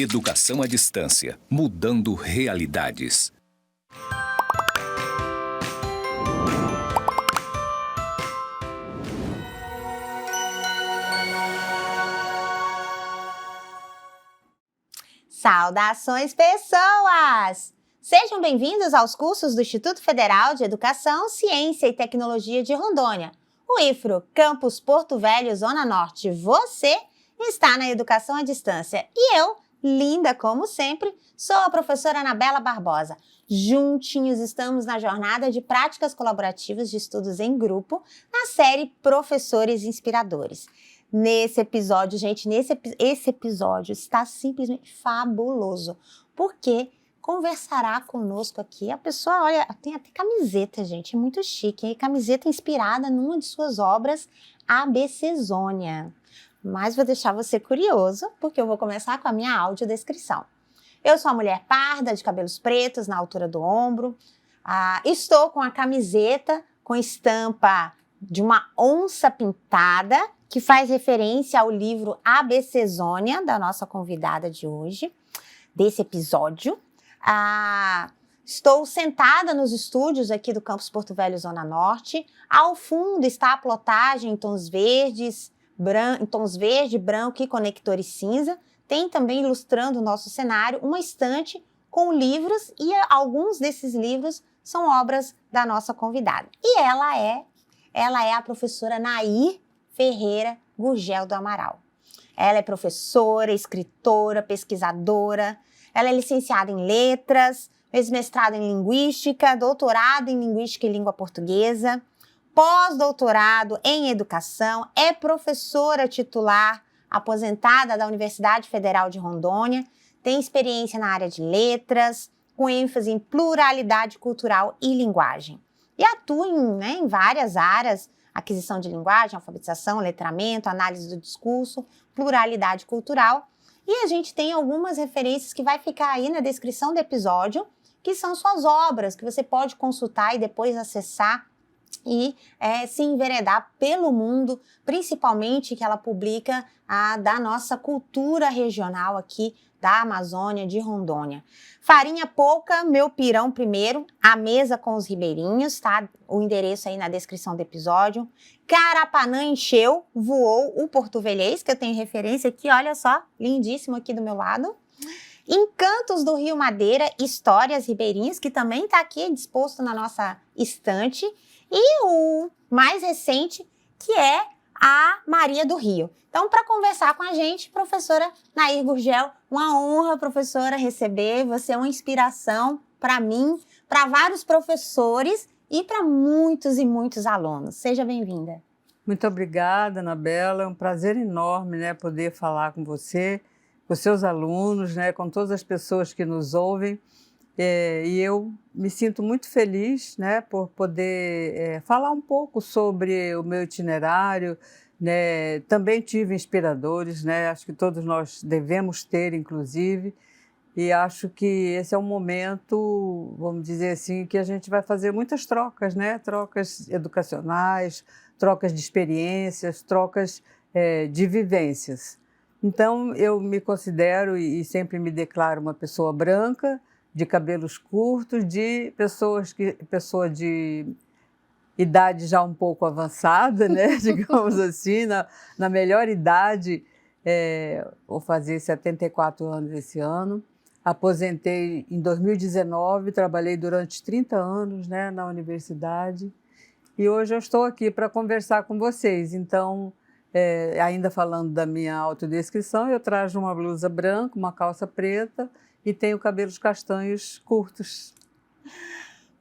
Educação à distância, mudando realidades. Saudações, pessoas! Sejam bem-vindos aos cursos do Instituto Federal de Educação, Ciência e Tecnologia de Rondônia, o IFRO, Campus Porto Velho, Zona Norte. Você está na Educação à Distância e eu, linda como sempre, sou a professora Anabela Barbosa. Juntinhos estamos na jornada de práticas colaborativas de estudos em grupo na série Professores Inspiradores. Nesse episódio, gente, esse episódio está simplesmente fabuloso, porque conversará conosco aqui a pessoa, olha, tem até camiseta, gente, é muito chique, hein? Camiseta inspirada numa de suas obras, ABCzônia. Mas vou deixar você curioso, porque eu vou começar com a minha audiodescrição. Eu sou uma mulher parda, de cabelos pretos na altura do ombro, estou com a camiseta com estampa de uma onça pintada, que faz referência ao livro ABCzônia, da nossa convidada de hoje, desse episódio. Estou sentada nos estúdios aqui do Campus Porto Velho, Zona Norte. Ao fundo está a plotagem em tons verdes, branco e conectores cinza. Tem também, ilustrando o nosso cenário, uma estante com livros, e alguns desses livros são obras da nossa convidada. E ela é a professora Nair Ferreira Gurgel do Amaral. Ela é professora, escritora, pesquisadora, ela é licenciada em letras, fez mestrado em linguística, doutorado em linguística e língua portuguesa, pós-doutorado em educação, é professora titular aposentada da Universidade Federal de Rondônia, tem experiência na área de letras, com ênfase em pluralidade cultural e linguagem. E atua em várias áreas: aquisição de linguagem, alfabetização, letramento, análise do discurso, pluralidade cultural. E a gente tem algumas referências que vai ficar aí na descrição do episódio, que são suas obras, que você pode consultar e depois acessar e se enveredar pelo mundo, principalmente que ela publica da nossa cultura regional aqui da Amazônia, de Rondônia. Farinha pouca, meu pirão primeiro, a mesa com os ribeirinhos, tá? O endereço aí na descrição do episódio. Carapanã encheu, voou o porto-velhês, que eu tenho referência aqui, olha só, lindíssimo aqui do meu lado. Encantos do Rio Madeira, Histórias Ribeirinhas, que também está aqui disposto na nossa estante. E o mais recente, que é a Maria do Rio. Então, para conversar com a gente, professora Nair Gurgel, uma honra, professora, receber. Você é uma inspiração para mim, para vários professores e para muitos e muitos alunos. Seja bem-vinda. Muito obrigada, Anabela. É um prazer enorme, poder falar com você, com seus alunos, com todas as pessoas que nos ouvem. E eu me sinto muito feliz, por poder falar um pouco sobre o meu itinerário. Também tive inspiradores, acho que todos nós devemos ter, inclusive, e acho que esse é um momento, vamos dizer assim, que a gente vai fazer muitas trocas, trocas educacionais, trocas de experiências, trocas de vivências. Então, eu me considero e sempre me declaro uma pessoa branca, de cabelos curtos, de pessoa de idade já um pouco avançada, digamos assim, na melhor idade. Vou fazer 74 anos esse ano. Aposentei em 2019, trabalhei durante 30 anos na universidade, e hoje eu estou aqui para conversar com vocês. Então, ainda falando da minha autodescrição, eu trajo uma blusa branca, uma calça preta, e tenho cabelos castanhos curtos.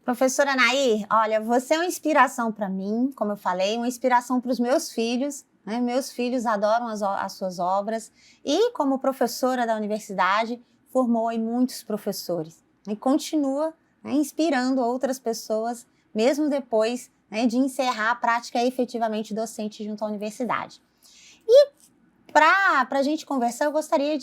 Professora Nair, olha, você é uma inspiração para mim, como eu falei, uma inspiração para os meus filhos. Meus filhos adoram as suas obras e, como professora da universidade, formou aí muitos professores e continua inspirando outras pessoas, mesmo depois de encerrar a prática efetivamente docente junto à universidade. E para a gente conversar, eu gostaria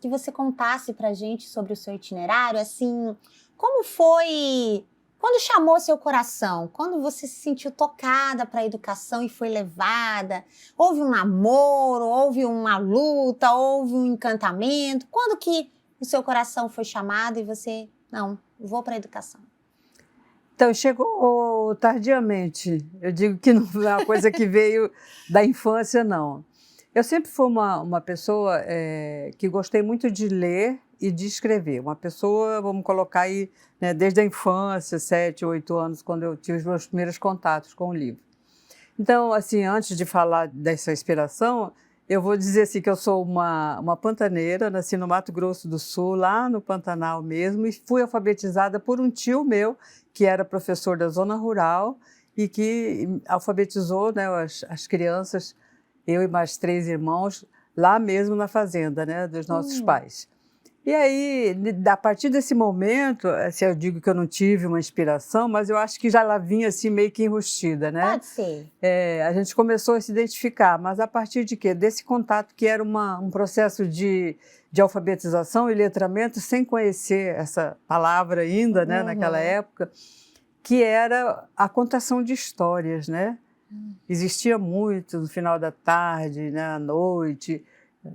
que você contasse para a gente sobre o seu itinerário, assim, como foi Quando chamou seu coração? Quando você se sentiu tocada para a educação e foi levada? Houve um namoro, houve uma luta, houve um encantamento? Quando que o seu coração foi chamado e você, não, vou para a educação? Então, chegou tardiamente. Eu digo que não é uma coisa que veio da infância, não. Eu sempre fui uma pessoa que gostei muito de ler e de escrever. Uma pessoa, vamos colocar aí, né, desde a infância, 7, 8 anos, quando eu tive os meus primeiros contatos com o livro. Então, assim, antes de falar dessa inspiração, eu vou dizer assim, que eu sou uma pantaneira, nasci no Mato Grosso do Sul, lá no Pantanal mesmo, e fui alfabetizada por um tio meu, que era professor da zona rural e que alfabetizou, né, as crianças, eu e mais 3 irmãos, lá mesmo na fazenda, né, dos nossos pais. E aí, a partir desse momento, assim, eu digo que eu não tive uma inspiração, mas eu acho que já ela vinha assim meio que enrustida, né? Pode ser. A gente começou a se identificar, mas a partir de quê? Desse contato que era um processo de alfabetização e letramento, sem conhecer essa palavra ainda, né, naquela época, que era a contação de histórias, né? Existia muito no final da tarde, né, à noite,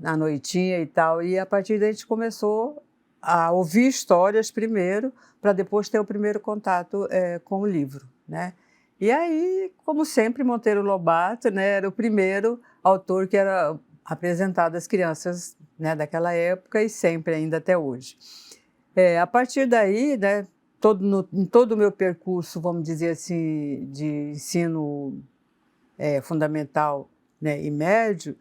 na noitinha e tal, e a partir daí a gente começou a ouvir histórias primeiro, para depois ter o primeiro contato com o livro, né? E aí, como sempre, Monteiro Lobato, né, era o primeiro autor que era apresentado às crianças, né, daquela época e sempre ainda até hoje. A partir daí, né, em todo o meu percurso, vamos dizer assim, de ensino fundamental, né, e médio,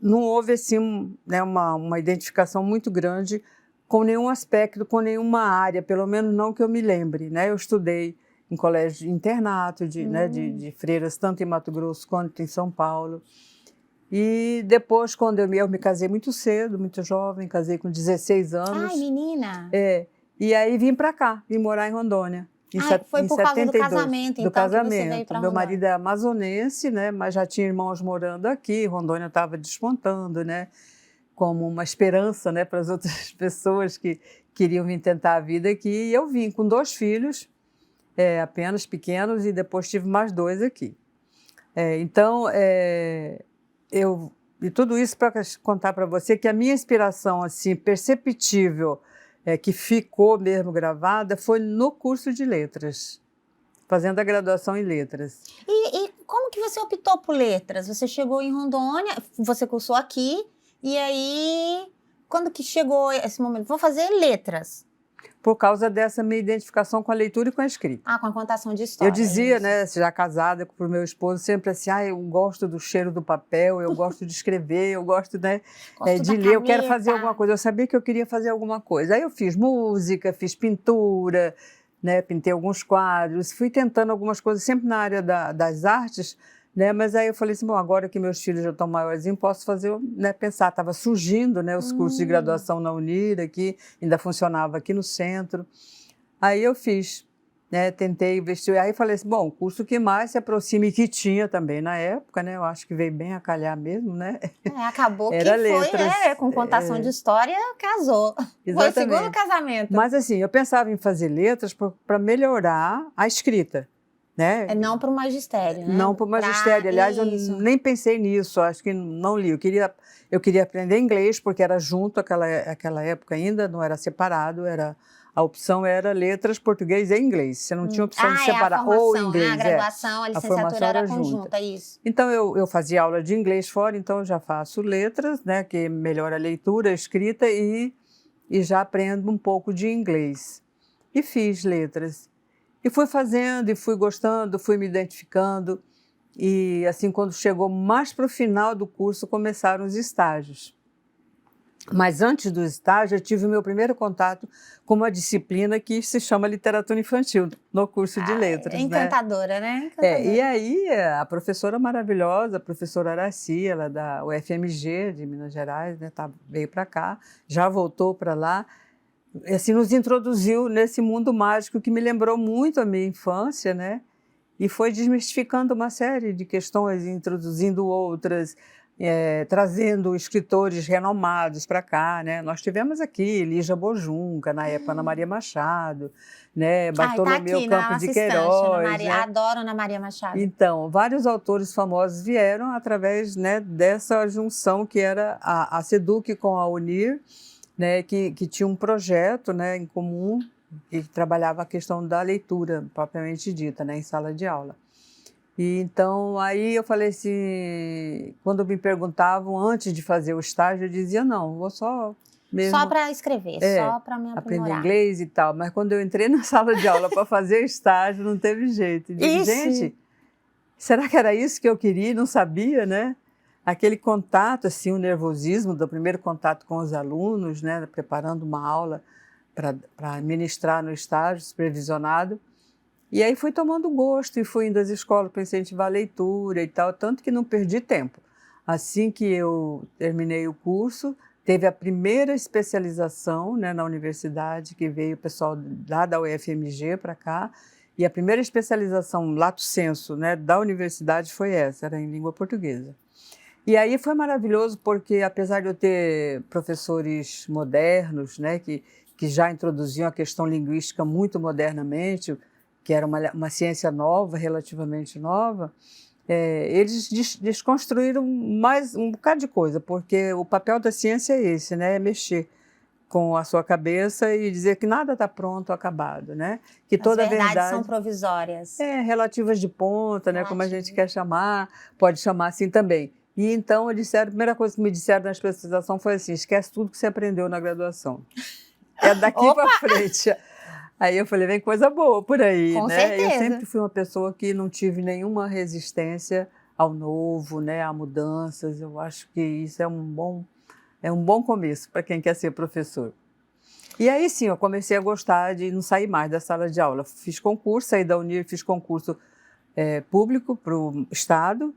não houve assim, né, uma identificação muito grande com nenhum aspecto, com nenhuma área, pelo menos não que eu me lembre, né? Eu estudei em colégio de internato, né, de freiras, tanto em Mato Grosso quanto em São Paulo. E depois, quando eu me casei muito cedo, muito jovem, casei com 16 anos. Ai, menina! E aí vim para cá, vim morar em Rondônia. Foi por causa do casamento, então, do casamento. Que você veio para Meu Rondônia. marido é amazonense, né, mas já tinha irmãos morando aqui, Rondônia estava despontando, né, como uma esperança, né, para as outras pessoas que queriam vir tentar a vida aqui. E eu vim com 2 filhos, apenas pequenos, e depois tive mais 2 aqui. Então, e tudo isso para contar para você que a minha inspiração assim, perceptível, que ficou mesmo gravada, foi no curso de letras, fazendo a graduação em letras. E como que você optou por letras? Você chegou em Rondônia, você cursou aqui, e aí, quando que chegou esse momento? Vou fazer letras. Por causa dessa minha identificação com a leitura e com a escrita. Com a contação de história. Eu dizia, né, já casada com o meu esposo, sempre assim, eu gosto do cheiro do papel, eu gosto de escrever, eu gosto, né, de ler, eu quero fazer alguma coisa. Eu sabia que eu queria fazer alguma coisa. Aí eu fiz música, fiz pintura, né, pintei alguns quadros, fui tentando algumas coisas, sempre na área das artes, né, mas aí eu falei assim, bom, agora que meus filhos já estão maiorzinhos, posso fazer, né, pensar, estava surgindo, né, os cursos de graduação na Unira, que ainda funcionava aqui no centro. Aí eu fiz, né, tentei investir, aí falei assim, bom, o curso que mais se aproxima e que tinha também na época, né, eu acho que veio bem a calhar mesmo, né. Acabou que Era foi, letras, com contação de história, casou. Exatamente. Foi o segundo casamento. Mas assim, eu pensava em fazer letras para melhorar a escrita, né? Não para o magistério, né? Não para o magistério. Aliás, eu nem pensei nisso, acho que não li. Eu queria aprender inglês, porque era junto aquela época ainda, não era separado, a opção era letras, português e inglês. Você não tinha opção de separar ou inglês. A graduação, a licenciatura era conjunta, isso. Então, eu fazia aula de inglês fora, então eu já faço letras, né, que melhora a leitura, a escrita e já aprendo um pouco de inglês. E fiz letras. E fui fazendo, e fui gostando, fui me identificando. E assim, quando chegou mais para o final do curso, começaram os estágios. Mas antes do estágio, eu tive o meu primeiro contato com uma disciplina que se chama literatura infantil, no curso de letras. Encantadora, né? E aí, a professora maravilhosa, a professora Araci, ela da UFMG, de Minas Gerais, né, veio para cá, já voltou para lá. Assim, nos introduziu nesse mundo mágico que me lembrou muito a minha infância, né? E foi desmistificando uma série de questões, introduzindo outras, trazendo escritores renomados para cá, né? Nós tivemos aqui Lígia Bojunga, na época Ana Maria Machado, né? Bartolomeu aqui, Campos de Queiroz, né? Adoro Ana Maria Machado. Então, vários autores famosos vieram através, né, dessa junção que era a SEDUC com a UNIR, né, que tinha um projeto, né, em comum e que trabalhava a questão da leitura propriamente dita, né, em sala de aula. E então, aí eu falei assim, quando me perguntavam antes de fazer o estágio, eu dizia, não, vou só mesmo... Só para escrever, só para me aprimorar. Aprender inglês e tal. Mas quando eu entrei na sala de aula para fazer estágio, não teve jeito. Eu digo, gente, será que era isso que eu queria? Não sabia, né? Aquele contato, assim, o nervosismo do primeiro contato com os alunos, né? Preparando uma aula para ministrar no estágio supervisionado. E aí fui tomando gosto e fui indo às escolas para incentivar a leitura e tal, tanto que não perdi tempo. Assim que eu terminei o curso, teve a primeira especialização, né, na universidade, que veio o pessoal lá da UFMG para cá, e a primeira especialização, lato sensu, né, da universidade foi essa, era em língua portuguesa. E aí foi maravilhoso porque, apesar de eu ter professores modernos, né, que já introduziam a questão linguística muito modernamente, que era uma ciência nova, relativamente nova, eles desconstruíram mais um bocado de coisa, porque o papel da ciência é esse, né? É mexer com a sua cabeça e dizer que nada está pronto, acabado, né? Que toda As verdades verdade são provisórias. Relativas de ponta, né? Como a gente quer chamar, pode chamar assim também. E então, a primeira coisa que me disseram na especialização foi assim, esquece tudo que você aprendeu na graduação. É daqui para frente. Aí eu falei, vem coisa boa por aí, Com né? certeza. Eu sempre fui uma pessoa que não tive nenhuma resistência ao novo, né? A mudanças. Eu acho que isso é um bom começo para quem quer ser professor. E aí sim, eu comecei a gostar de não sair mais da sala de aula. Fiz concurso, saí da UNIR, fiz concurso público para o Estado.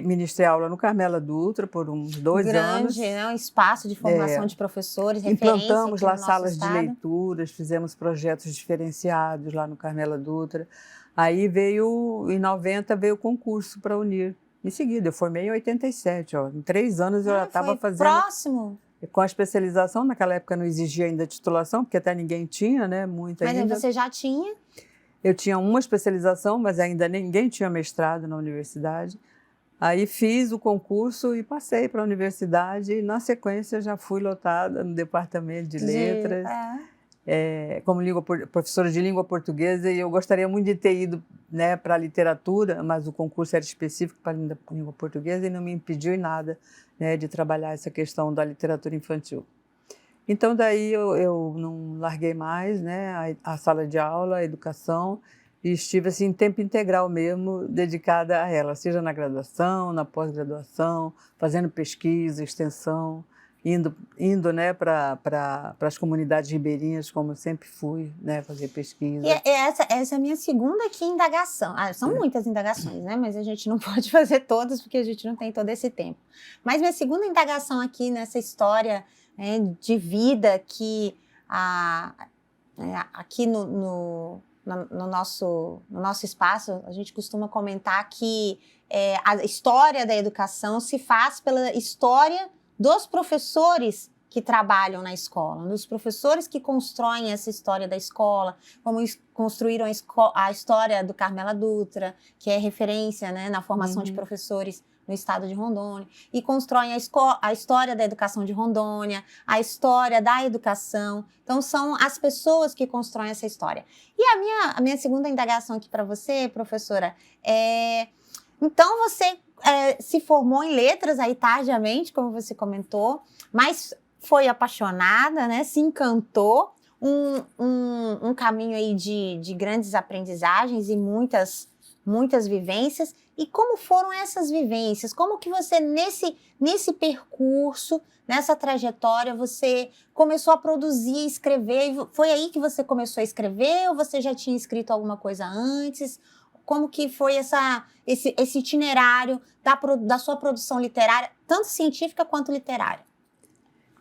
Ministrei aula no Carmela Dutra por uns 2 anos. Grande, né? Um espaço de formação de professores, referência Implantamos lá aqui no salas nosso de leituras, fizemos projetos diferenciados lá no Carmela Dutra. Aí em 90 veio o concurso para a UNIR. Em seguida, eu formei em 87, ó. Em 3 anos eu já estava fazendo... próximo. Com a especialização, naquela época não exigia ainda titulação, porque até ninguém tinha, né? Muita ainda. Mas você já tinha? Eu tinha uma especialização, mas ainda ninguém tinha mestrado na universidade. Aí fiz o concurso e passei para a universidade e, na sequência, já fui lotada no departamento de letras, como professora de língua portuguesa, e eu gostaria muito de ter ido, né, para a literatura, mas o concurso era específico para a língua portuguesa e não me impediu em nada, né, de trabalhar essa questão da literatura infantil. Então, daí eu não larguei mais, né, a sala de aula, a educação, e estive assim, em tempo integral mesmo, dedicada a ela, seja na graduação, na pós-graduação, fazendo pesquisa, extensão, indo né, para as comunidades ribeirinhas, como eu sempre fui, né, fazer pesquisa. E essa é a minha segunda aqui indagação. São muitas indagações, né, mas a gente não pode fazer todas, porque a gente não tem todo esse tempo. Mas minha segunda indagação aqui nessa história, né, de vida que aqui no nosso espaço, a gente costuma comentar que a história da educação se faz pela história dos professores que trabalham na escola, dos professores que constroem essa história da escola, como construíram a história do Carmela Dutra, que é referência, né, na formação de professores no estado de Rondônia, e constroem a história da educação de Rondônia, a história da educação. Então, são as pessoas que constroem essa história. E a minha segunda indagação aqui para você, professora, então você se formou em letras aí tardiamente, como você comentou, mas foi apaixonada, né? Se encantou, um caminho aí de grandes aprendizagens e muitas vivências. E como foram essas vivências? Como que você, nesse percurso, nessa trajetória, você começou a produzir, escrever? Foi aí que você começou a escrever ou você já tinha escrito alguma coisa antes? Como que foi esse itinerário da sua produção literária, tanto científica quanto literária?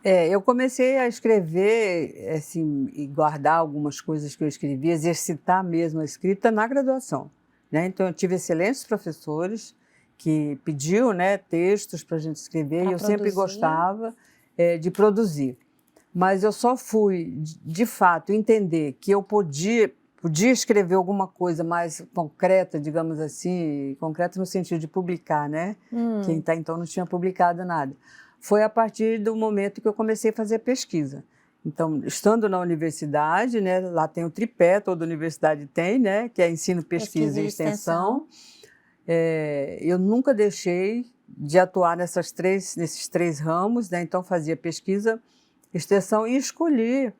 Eu comecei a escrever, assim, e guardar algumas coisas que eu escrevi, exercitar mesmo a escrita na graduação, né? Então, eu tive excelentes professores que pediu, né, textos para a gente escrever, e eu sempre gostava de produzir. Mas eu só fui, de fato, entender que eu podia escrever alguma coisa mais concreta, digamos assim, concreta no sentido de publicar, né? Que até então não tinha publicado nada. Foi a partir do momento que eu comecei a fazer pesquisa. Então, estando na universidade, né, lá tem o tripé, toda universidade tem, né, que é ensino, pesquisa e extensão. Eu nunca deixei de atuar nesses três ramos, né? Então fazia pesquisa, extensão e escolhi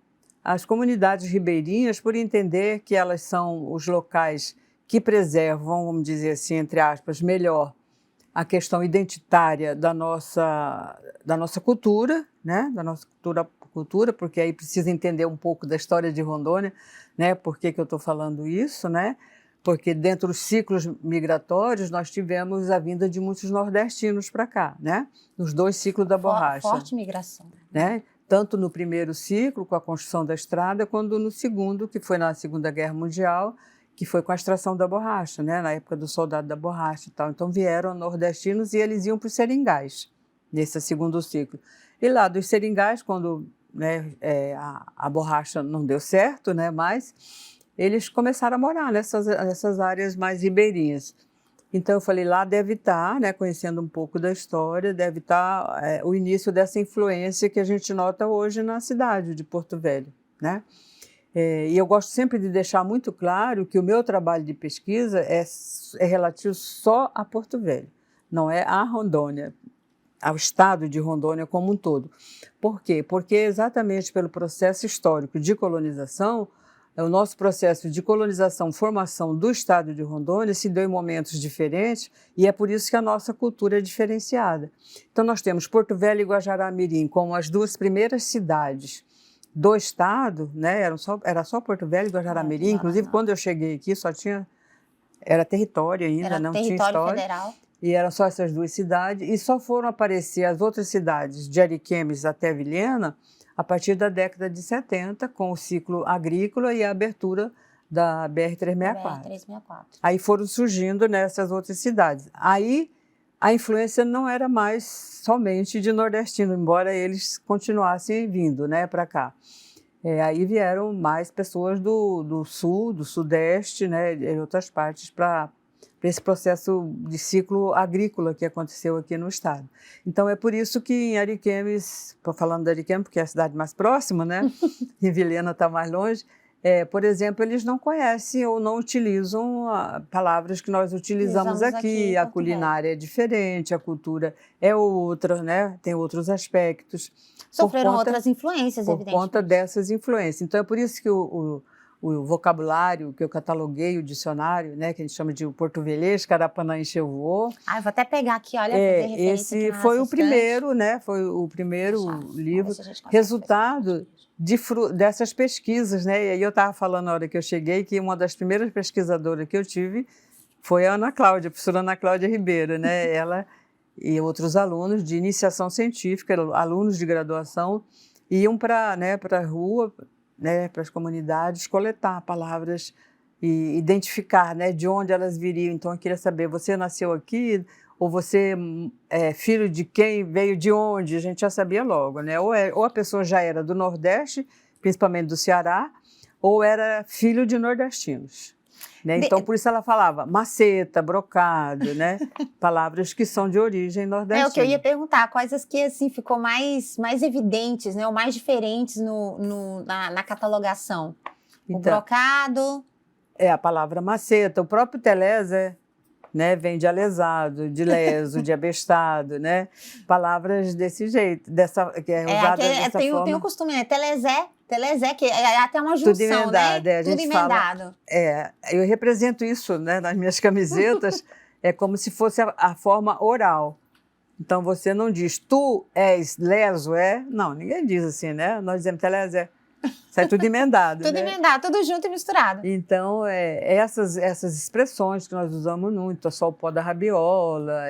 as comunidades ribeirinhas por entender que elas são os locais que preservam, vamos dizer assim, entre aspas, melhor a questão identitária da nossa cultura, né? Da nossa cultura, porque aí precisa entender um pouco da história de Rondônia, né? Por que eu estou falando isso, né? Porque dentro dos ciclos migratórios nós tivemos a vinda de muitos nordestinos para cá, né? Nos 2 ciclos da borracha. Forte migração. Né? Tanto no primeiro ciclo, com a construção da estrada, quanto no segundo, que foi na Segunda Guerra Mundial, que foi com a extração da borracha, né? Na época do soldado da borracha e tal. Então vieram nordestinos e eles iam para os seringais, nesse segundo ciclo. E lá dos seringais, quando, né, a borracha não deu certo, né, mas eles começaram a morar nessas áreas mais ribeirinhas. Então eu falei, lá deve estar, né, conhecendo um pouco da história, deve estar o início dessa influência que a gente nota hoje na cidade de Porto Velho, né? E eu gosto sempre de deixar muito claro que o meu trabalho de pesquisa é relativo só a Porto Velho, não é a Rondônia, ao estado de Rondônia como um todo. Por quê? Porque exatamente pelo processo histórico de colonização, o nosso processo de colonização, formação do estado de Rondônia se deu em momentos diferentes e é por isso que a nossa cultura é diferenciada. Então nós temos Porto Velho e Guajará-Mirim como as 2 primeiras cidades do estado, né? Era só Porto Velho e Guajará-Mirim, inclusive quando eu cheguei aqui era território ainda, não tinha história. Território federal. E eram só essas 2 cidades e só foram aparecer as outras cidades de Ariquemes até Vilhena a partir da década de 70, com o ciclo agrícola e a abertura da BR-364. Aí foram surgindo nessas outras cidades. Aí a influência não era mais somente de nordestino, embora eles continuassem vindo, né, para cá. Aí vieram mais pessoas do sul, do sudeste, né, de outras partes para esse processo de ciclo agrícola que aconteceu aqui no estado. Então é por isso que em Ariquemes, estou falando de Ariquemes porque é a cidade mais próxima, né? E Vilhena está mais longe, por exemplo, eles não conhecem ou não utilizam palavras que nós utilizamos aqui. A culinária é diferente, a cultura é outra, né? Tem outros aspectos. Sofreram outras influências, evidentemente. Por conta dessas influências. Então é por isso que o vocabulário que eu cataloguei, o dicionário, né, que a gente chama de portuvelês, Carapanã Enxervoou. Eu vou até pegar aqui, olha, fazer referência esse aqui foi o primeiro, né, foi o primeiro livro, resultado dessas pesquisas, né, e aí eu estava falando na hora que eu cheguei que uma das primeiras pesquisadoras que eu tive foi a Ana Cláudia, a professora Ana Cláudia Ribeiro, né, ela e outros alunos de iniciação científica, alunos de graduação, iam para a rua, né, para as comunidades, coletar palavras e identificar, né, de onde elas viriam. Então, eu queria saber, você nasceu aqui ou você é filho de quem, veio de onde? A gente já sabia logo, né? Ou a pessoa já era do Nordeste, principalmente do Ceará, ou era filho de nordestinos. Né? Então, por isso ela falava maceta, brocado, né? Palavras que são de origem nordestina. É o que eu ia perguntar, quais as que assim, ficou mais evidentes, né? Ou mais diferentes na catalogação? O brocado... É a palavra maceta. O próprio Telese, né, vem de alesado, de leso, de abestado, né? Palavras desse jeito, que é usada dessa forma. Tem o costume, né? Telezé, que é até uma junção, tudo emendado, né? Tudo emendado. Eu represento isso, né, nas minhas camisetas, é como se fosse a forma oral. Então, você não diz, tu és leso, Não, ninguém diz assim, né? Nós dizemos telezé. Sai tudo emendado. Tudo né? emendado, tudo junto e misturado. Então, essas expressões que nós usamos muito, estou só o pó da rabiola,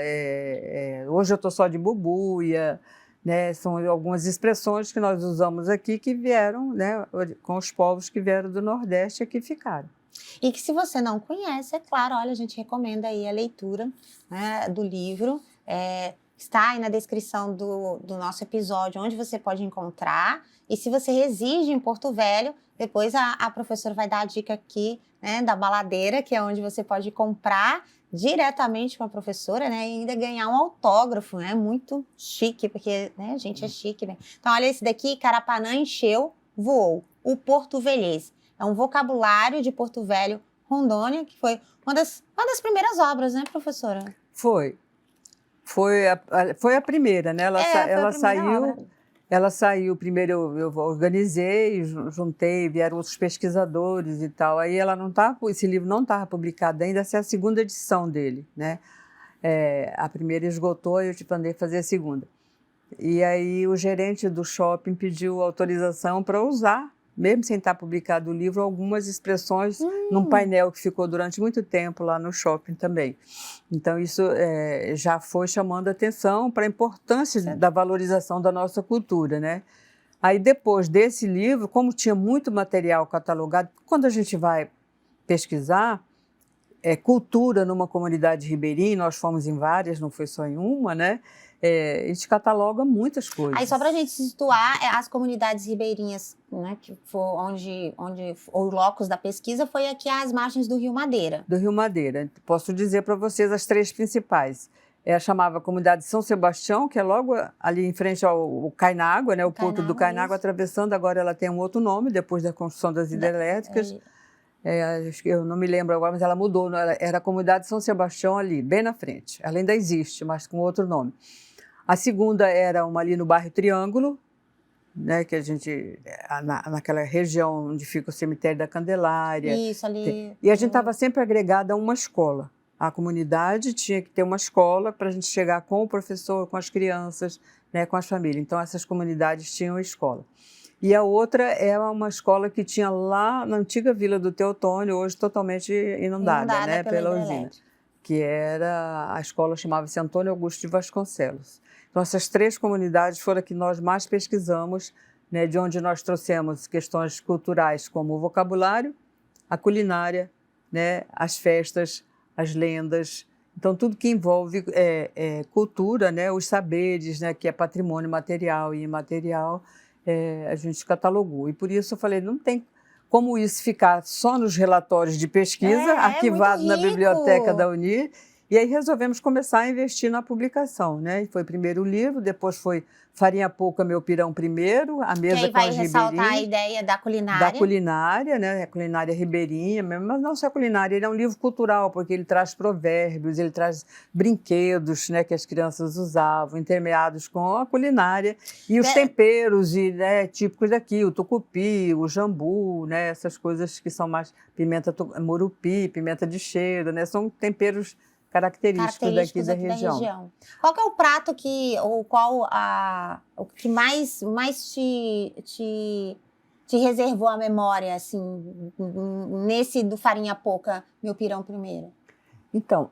hoje eu estou só de bubuia, né? São algumas expressões que nós usamos aqui que vieram, né, com os povos que vieram do Nordeste e aqui ficaram. E que se você não conhece, é claro, olha, a gente recomenda aí a leitura, né, do livro. Está aí na descrição do nosso episódio, onde você pode encontrar. E se você reside em Porto Velho, depois a professora vai dar a dica aqui, né, da Baladeira, que é onde você pode comprar diretamente com a professora, né, e ainda ganhar um autógrafo, né, muito chique, porque, né, a gente é chique, né. Então, olha esse daqui, Carapanã encheu, voou, o porto-velhês. É um vocabulário de Porto Velho, Rondônia, que foi uma das primeiras obras, né, professora? Foi a primeira, né? Ela saiu primeiro, eu organizei, juntei, vieram outros pesquisadores e tal. Aí esse livro não estava publicado ainda, essa é a segunda edição dele, né? A primeira esgotou e eu mandei fazer a segunda. E aí o gerente do shopping pediu autorização para usar, mesmo sem estar publicado o livro, algumas expressões num painel que ficou durante muito tempo lá no shopping também. Então, isso já foi chamando a atenção para a importância da valorização da nossa cultura, né? Aí, depois desse livro, como tinha muito material catalogado, quando a gente vai pesquisar cultura numa comunidade ribeirinha, nós fomos em várias, não foi só em uma, né? A gente cataloga muitas coisas. Aí, só para a gente se situar, as comunidades ribeirinhas, né, que foi onde o locus da pesquisa foi aqui às margens do Rio Madeira. Do Rio Madeira. Posso dizer para vocês as três principais. Chamava Comunidade São Sebastião, que é logo ali em frente ao Cainágua, né, o porto do Cainágua, atravessando. Agora ela tem um outro nome, depois da construção das hidrelétricas. Acho que eu não me lembro agora, mas ela mudou. Era a Comunidade São Sebastião ali, bem na frente. Ela ainda existe, mas com outro nome. A segunda era uma ali no bairro Triângulo, né, que a gente, naquela região onde fica o cemitério da Candelária. Isso, ali. E a gente estava sempre agregada a uma escola. A comunidade tinha que ter uma escola para a gente chegar com o professor, com as crianças, né, com as famílias. Então, essas comunidades tinham escola. E a outra era uma escola que tinha lá na antiga Vila do Teotônio, hoje totalmente inundada, né, pela usina. Que era, a escola chamava-se Antônio Augusto de Vasconcelos. Então, essas três comunidades foram a que nós mais pesquisamos, né, de onde nós trouxemos questões culturais como o vocabulário, a culinária, né, as festas, as lendas. Então, tudo que envolve cultura, né, os saberes, né, que é patrimônio material e imaterial, a gente catalogou. E por isso eu falei, não tem como isso ficar só nos relatórios de pesquisa, arquivado na biblioteca da Unir. E aí resolvemos começar a investir na publicação, né? Foi primeiro o livro, depois foi Farinha Pouca, Meu Pirão primeiro, a mesa com as ribeirinhas. Que aí vai ressaltar a ideia da culinária. Da culinária, né? A culinária ribeirinha, mas não só a culinária, ele é um livro cultural, porque ele traz provérbios, ele traz brinquedos, né, que as crianças usavam, intermeados com a culinária, e os temperos né, típicos daqui, o tucupi, o jambu, né? Essas coisas que são mais pimenta murupi, pimenta de cheiro, né? São temperos característicos daqui da região. Qual que é o prato o que mais te reservou a memória, assim, nesse do Farinha Pouca, Meu Pirão primeiro? Então,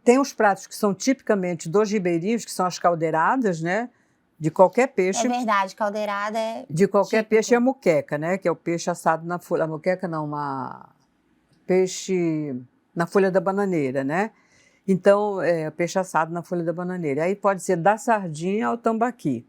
tem os pratos que são tipicamente dos ribeirinhos, que são as caldeiradas, né? De qualquer peixe. É verdade, caldeirada é de qualquer típico. Peixe é a moqueca, né? Que é o peixe assado na folha. A moqueca não, peixe na folha da bananeira, né? Então, peixe assado na folha da bananeira. Aí pode ser da sardinha ao tambaqui.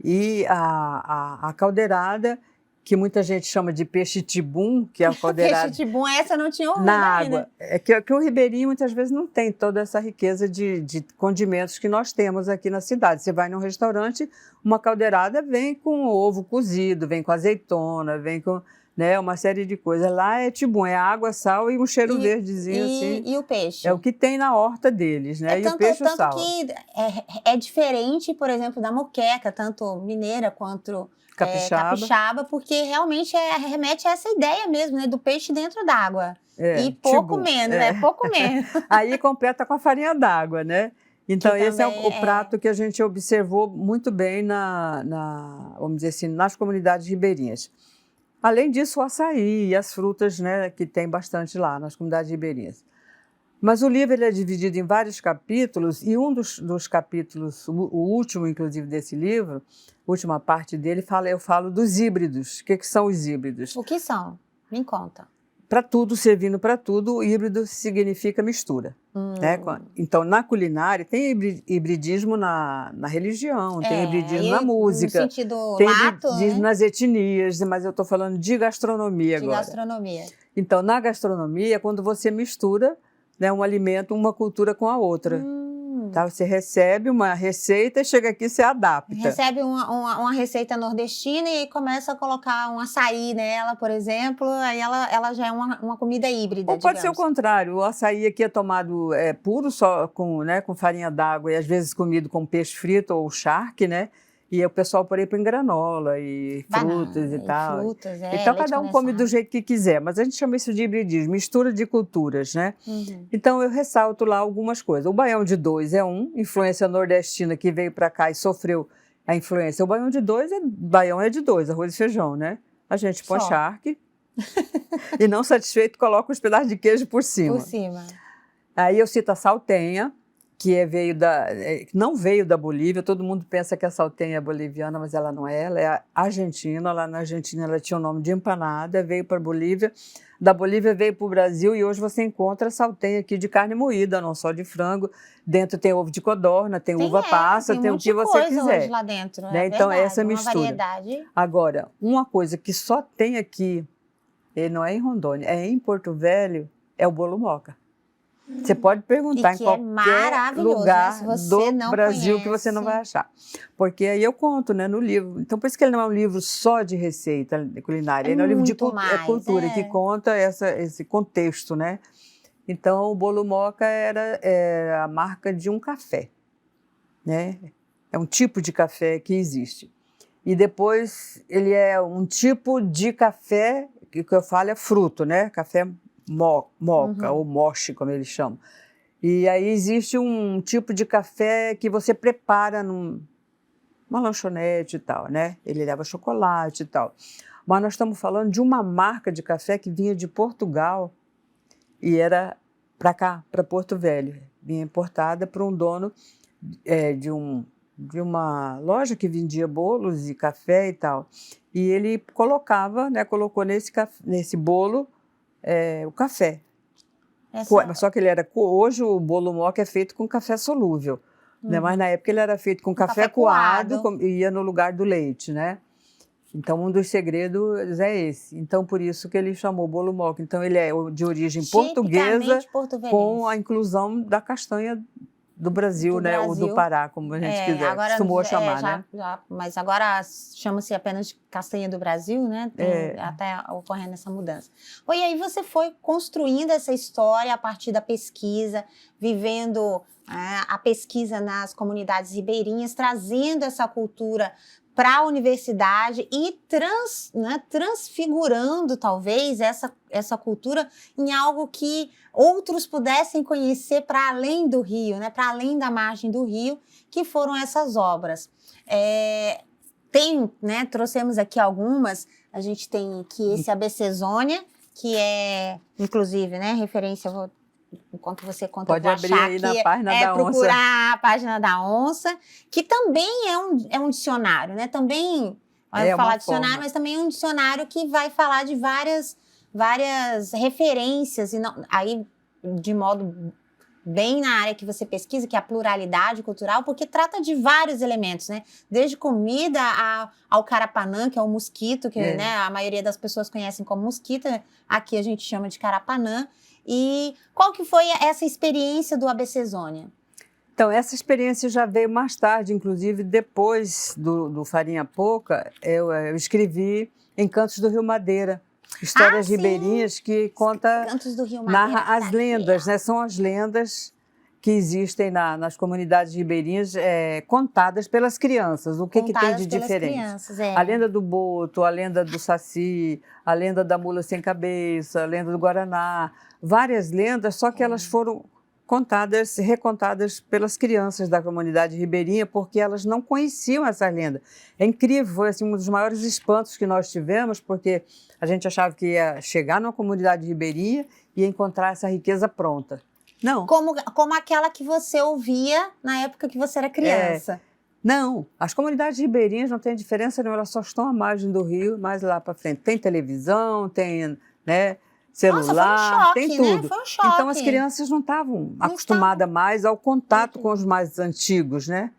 E a caldeirada, que muita gente chama de peixe tibum, que é a caldeirada... Peixe tibum, essa eu não tinha ouvido na ainda. água. É que o ribeirinho muitas vezes não tem toda essa riqueza de condimentos que nós temos aqui na cidade. Você vai num restaurante, uma caldeirada vem com ovo cozido, vem com azeitona, vem com... né, uma série de coisas. Lá é tibum, é água, sal e um cheiro verdezinho assim. E o peixe? É o que tem na horta deles, né? E o peixe e o sal. Tanto que é diferente, por exemplo, da moqueca, tanto mineira quanto capixaba, porque realmente remete a essa ideia mesmo, né, do peixe dentro d'água. E pouco menos, né? Pouco menos. Aí completa com a farinha d'água, né? Então, esse é o prato que a gente observou muito bem vamos dizer assim, nas comunidades ribeirinhas. Além disso, o açaí e as frutas, né, que tem bastante lá nas comunidades ribeirinhas. Mas o livro ele é dividido em vários capítulos, e um dos capítulos, o último, inclusive, desse livro, a última parte dele, eu falo dos híbridos. O que são os híbridos? O que são? Me conta. para tudo, servindo para tudo, o híbrido significa mistura. Né? Então, na culinária, tem hibridismo na religião, tem hibridismo na música, no sentido tem lato, hibridismo nas etnias, mas eu estou falando de gastronomia agora. De gastronomia. Então, na gastronomia, quando você mistura, né, um alimento, uma cultura com a outra. Tá? Você recebe uma receita e chega aqui e você adapta. Recebe uma receita nordestina e começa a colocar um açaí nela, por exemplo, aí ela já é uma comida híbrida, Ou pode ser o contrário, o açaí aqui é tomado puro, só com farinha d'água e às vezes comido com peixe frito ou charque, né? E o pessoal por aí põe granola e frutas e tal. Frutas, então, cada um come do jeito que quiser, mas a gente chama isso de hibridismo, mistura de culturas, né? Então, eu ressalto lá algumas coisas. O baião de dois é influência nordestina que veio para cá e sofreu a influência. O baião de dois é de dois, arroz e feijão, né? A gente põe charque e, não satisfeito, coloca uns pedaços de queijo por cima. Por cima. Aí eu cito a saltenha, que não veio da Bolívia. Todo mundo pensa que a saltenha é boliviana, mas ela não é, ela é argentina. Lá na Argentina ela tinha o nome de empanada, veio para a Bolívia. Da Bolívia veio para o Brasil e hoje você encontra a saltenha aqui de carne moída, não só de frango. Dentro tem ovo de codorna, tem uva passa, tem o que você quiser. Hoje lá dentro, né? Então, verdade, essa mistura. Variedade. Agora, uma coisa que só tem aqui, e não é em Rondônia, é em Porto Velho, é o bolo moca. Você pode perguntar em qualquer lugar do Brasil que você não vai achar. Porque aí eu conto, né, no livro. Então, por isso que ele não é um livro só de receita culinária. Ele é um livro de cultura que conta esse contexto, né? Então, o bolo moca era a marca de um café, né? É um tipo de café que existe. E depois, ele é um tipo de café, que eu falo é fruto, né? Café moca, ou moche, como eles chamam. E aí existe um tipo de café que você prepara numa lanchonete e tal, né? Ele leva chocolate e tal. Mas nós estamos falando de uma marca de café que vinha de Portugal e era para cá, para Porto Velho. Vinha importada por um dono de uma loja que vendia bolos e café e tal. E ele colocou nesse bolo o café. Só que hoje o bolo moca é feito com café solúvel, né? Mas na época ele era feito com café coado e ia no lugar do leite, né? Então um dos segredos é esse. Então por isso que ele chamou bolo moca. Então ele é de origem portuguesa com a inclusão da castanha do Brasil, né? Ou do Pará, como a gente quiser, agora, costumou chamar, né? Mas agora chama-se apenas de castanha do Brasil, né? Até ocorrendo essa mudança. E aí você foi construindo essa história a partir da pesquisa, vivendo a pesquisa nas comunidades ribeirinhas, trazendo essa cultura para a universidade e transfigurando, talvez, essa cultura em algo que outros pudessem conhecer para além do Rio, né? Para além da margem do Rio, que foram essas obras. Trouxemos aqui algumas, a gente tem aqui esse ABCzônia, que é, inclusive, né, referência, enquanto você conta, pode abrir aí na página da onça. Procurar a página da onça, que também é um dicionário, né? Também vai falar dicionário, mas também é um dicionário que vai falar de várias referências, e não, aí de modo bem na área que você pesquisa, que é a pluralidade cultural, porque trata de vários elementos, né? Desde comida ao carapanã, que é o mosquito, que né, a maioria das pessoas conhecem como mosquito, aqui a gente chama de carapanã. E qual que foi essa experiência do ABCzônia? Então, essa experiência já veio mais tarde, inclusive depois do Farinha Pouca, eu escrevi Encantos do Rio Madeira, histórias ribeirinhas que narra as lendas, né? São as lendas que existem nas comunidades ribeirinhas contadas pelas crianças. O que tem de diferente? A lenda do boto, a lenda do saci, a lenda da mula sem cabeça, a lenda do guaraná, várias lendas, só que elas foram recontadas pelas crianças da comunidade ribeirinha, porque elas não conheciam essa lenda. É incrível, foi assim, um dos maiores espantos que nós tivemos, porque a gente achava que ia chegar numa comunidade ribeirinha e encontrar essa riqueza pronta. Não. Como aquela que você ouvia na época que você era criança. Não, as comunidades ribeirinhas não têm diferença nenhuma, elas só estão à margem do rio, mais lá para frente. Tem televisão, tem, né? celular, foi um choque, tem né? tudo. Foi um choque. Então as crianças não estavam acostumadas mais ao contato com os mais antigos, né?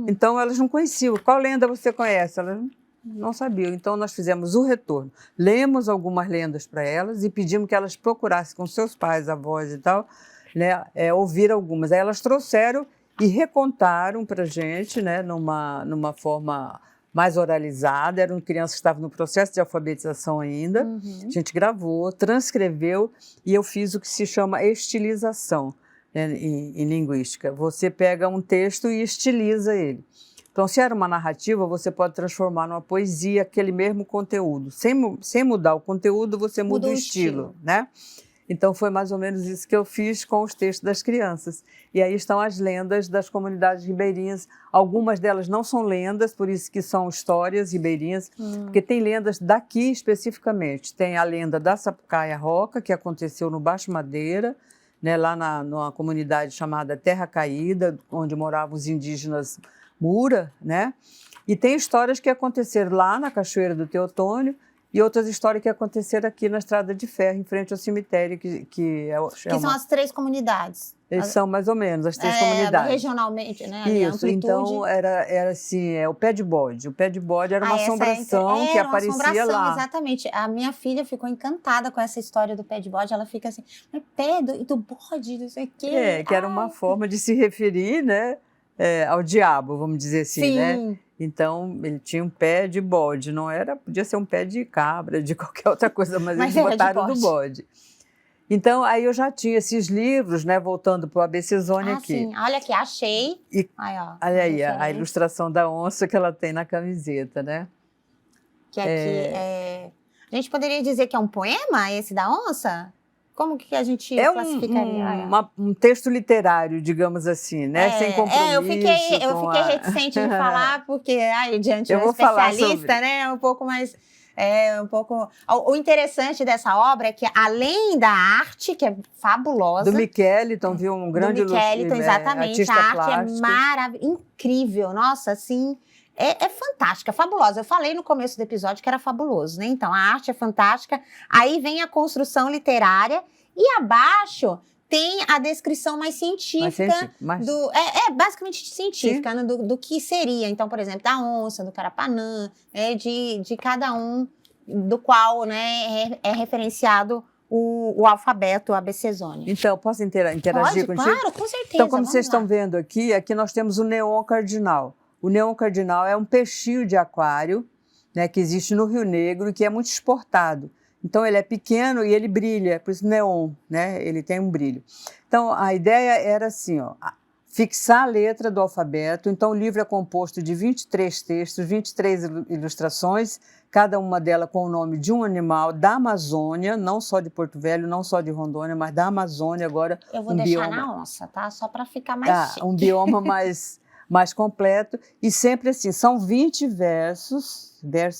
Então elas não conheciam. Qual lenda você conhece? Elas não sabiam. Então nós fizemos o retorno. Lemos algumas lendas para elas e pedimos que elas procurassem com seus pais, avós e tal, né, ouvir algumas. Aí elas trouxeram e recontaram para a gente, né, numa forma mais oralizada. Eram crianças que estavam no processo de alfabetização ainda. A gente gravou, transcreveu e eu fiz o que se chama estilização, né, em linguística. Você pega um texto e estiliza ele. Então, se era uma narrativa, você pode transformar numa poesia aquele mesmo conteúdo. Sem mudar o conteúdo, você muda o estilo, né? Então, foi mais ou menos isso que eu fiz com os textos das crianças. E aí estão as lendas das comunidades ribeirinhas. Algumas delas não são lendas, por isso que são histórias ribeirinhas, porque tem lendas daqui especificamente. Tem a lenda da Sapucaia Roca, que aconteceu no Baixo Madeira, né, lá numa comunidade chamada Terra Caída, onde moravam os indígenas Mura, né? E tem histórias que aconteceram lá na Cachoeira do Teotônio, e outras histórias que aconteceram aqui na Estrada de Ferro, em frente ao cemitério, que são as 3 comunidades. São mais ou menos as 3 comunidades. Regionalmente, né? Isso, então era assim, o pé de bode. O pé de bode era uma assombração que aparecia lá. Exatamente. A minha filha ficou encantada com essa história do pé de bode. Ela fica assim, mas pé do bode, não sei o quê. Que era uma forma de se referir, né, ao diabo, vamos dizer assim, Sim. né? Então, ele tinha um pé de bode, podia ser um pé de cabra, de qualquer outra coisa, mas eles botaram do bode. Então, aí eu já tinha esses livros, né, voltando para o ABCzone aqui. Sim, olha aqui, achei. Aí, ó, olha aí, a ilustração da onça que ela tem na camiseta, né? Que aqui A gente poderia dizer que é um poema, esse da onça? Como que a gente classificaria? Um texto literário, digamos assim, né? Sem compromisso. Eu fiquei reticente de falar, porque diante de um especialista, né? O interessante dessa obra é que, além da arte, que é fabulosa. Do Miqueliton, viu? Um grande exatamente. Artista A arte plástico. É maravilhosa, incrível. Nossa, assim. É fantástica, fabulosa. Eu falei no começo do episódio que era fabuloso, né? Então, a arte é fantástica. Aí vem a construção literária e abaixo tem a descrição mais científica. Basicamente científica, né? do que seria. Então, por exemplo, da onça, do carapanã, de cada um, do qual, né, é referenciado o alfabeto ABCzone. Então, posso interagir contigo? Claro, com certeza. Então, como vocês estão vendo aqui nós temos o neon cardinal. O neon cardinal é um peixinho de aquário, né, que existe no Rio Negro e que é muito exportado. Então, ele é pequeno e ele brilha, por isso neon, né, ele tem um brilho. Então, a ideia era assim, fixar a letra do alfabeto. Então, o livro é composto de 23 textos, 23 ilustrações, cada uma delas com o nome de um animal da Amazônia, não só de Porto Velho, não só de Rondônia, mas da Amazônia agora. Eu vou deixar na onça, tá? Só para ficar mais chique. Um bioma mais completo, e sempre assim, são 20 versos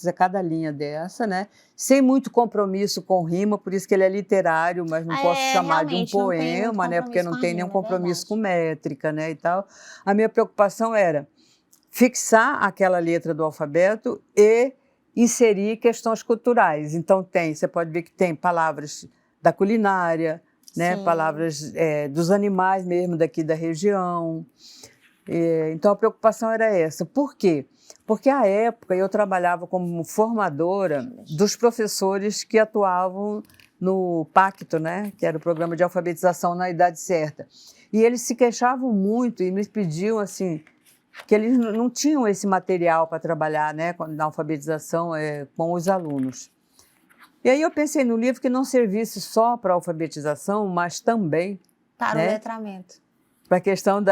a cada linha dessa, né? Sem muito compromisso com rima, por isso que ele é literário, mas não posso chamar de um poema, né? Porque não tem nenhum compromisso com métrica, né? E tal. A minha preocupação era fixar aquela letra do alfabeto e inserir questões culturais. Então você pode ver que tem palavras da culinária, né? Palavras dos animais mesmo daqui da região. Então, a preocupação era essa. Por quê? Porque, à época, eu trabalhava como formadora dos professores que atuavam no Pacto, né? Que era o programa de alfabetização na idade certa. E eles se queixavam muito e me pediam, assim, que eles não tinham esse material para trabalhar, né, na alfabetização com os alunos. E aí eu pensei no livro que não servisse só para a alfabetização, mas também para o letramento. Para a questão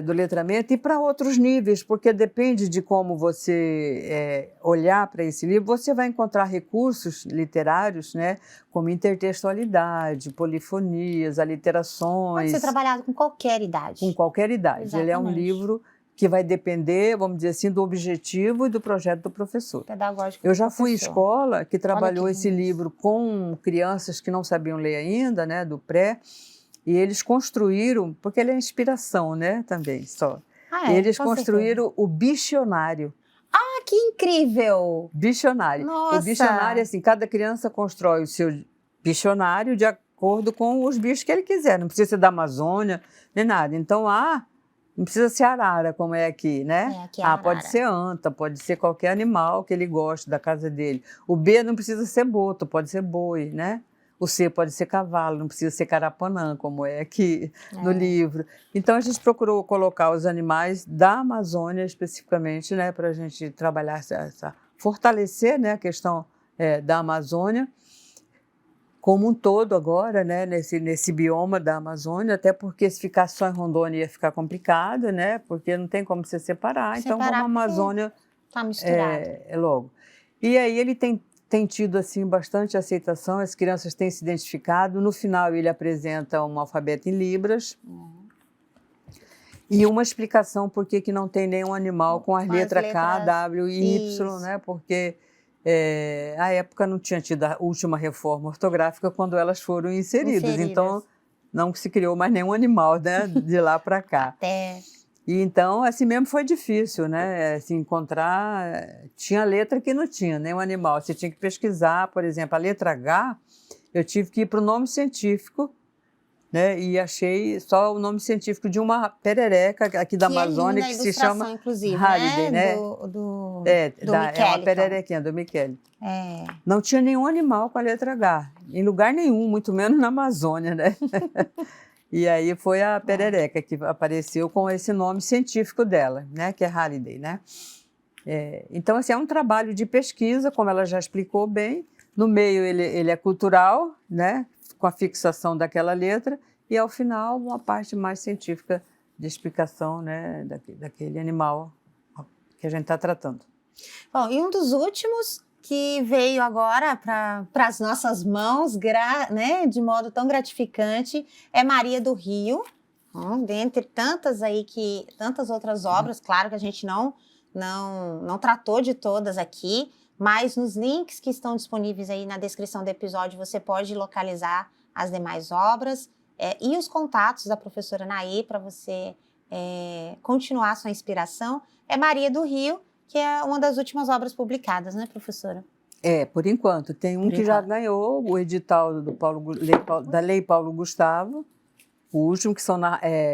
do letramento e para outros níveis, porque depende de como você olhar para esse livro, você vai encontrar recursos literários, né, como intertextualidade, polifonias, aliterações. Pode ser trabalhado com qualquer idade. Com qualquer idade. Exatamente. Ele é um livro que vai depender, vamos dizer assim, do objetivo e do projeto do professor. Pedagógico. Eu já fui em escola que trabalhou esse livro com crianças que não sabiam ler ainda, né, do pré. E eles construíram, porque ele é inspiração, né, também, só. Eles construíram o Bicionário. Ah, que incrível! Bicionário. Nossa! O Bicionário, assim, cada criança constrói o seu Piccionário de acordo com os bichos que ele quiser, não precisa ser da Amazônia, nem nada. Então, não precisa ser arara, como é aqui, né? Aqui é arara. Pode ser anta, pode ser qualquer animal que ele goste da casa dele. O B não precisa ser boto, pode ser boi, né? O C pode ser cavalo, não precisa ser carapanã, como é aqui no livro. Então, a gente procurou colocar os animais da Amazônia, especificamente, né? Para a gente trabalhar, fortalecer, né, a questão da Amazônia como um todo agora, né, nesse bioma da Amazônia, até porque se ficar só em Rondônia ia ficar complicado, né, porque não tem como se separar, então como a Amazônia está misturado. Logo. E aí ele tem tido assim bastante aceitação, as crianças têm se identificado. No final ele apresenta um alfabeto em Libras e uma explicação por que não tem nenhum animal com as letras K, W e Y, né, porque à época não tinha tido a última reforma ortográfica quando elas foram inseridas. Então não se criou mais nenhum animal, né, de lá para cá. E então assim mesmo foi difícil, né, assim, encontrar, tinha letra que não tinha nenhum animal, você tinha que pesquisar, por exemplo, a letra H, eu tive que ir para o nome científico, né, e achei só o nome científico de uma perereca aqui da Amazônia que se chama Halliday, né? Do é uma pererequinha do Michele. Não tinha nenhum animal com a letra H, em lugar nenhum, muito menos na Amazônia, né? E aí foi a perereca que apareceu com esse nome científico dela, né? Que é Halliday, né? Então, assim, é um trabalho de pesquisa, como ela já explicou bem. No meio ele é cultural, né? Com a fixação daquela letra, e ao final uma parte mais científica de explicação, né, daquele animal que a gente está tratando. Bom, e um dos últimos que veio agora para as nossas mãos, né, de modo tão gratificante, é Maria do Rio, dentre tantas outras obras, claro que a gente não tratou de todas aqui, mas nos links que estão disponíveis aí na descrição do episódio você pode localizar as demais obras e os contatos da professora Naê para você continuar sua inspiração. É Maria do Rio, que é uma das últimas obras publicadas, né, professora? Por enquanto. Tem um que já ganhou o edital da Lei Paulo Gustavo, o último, que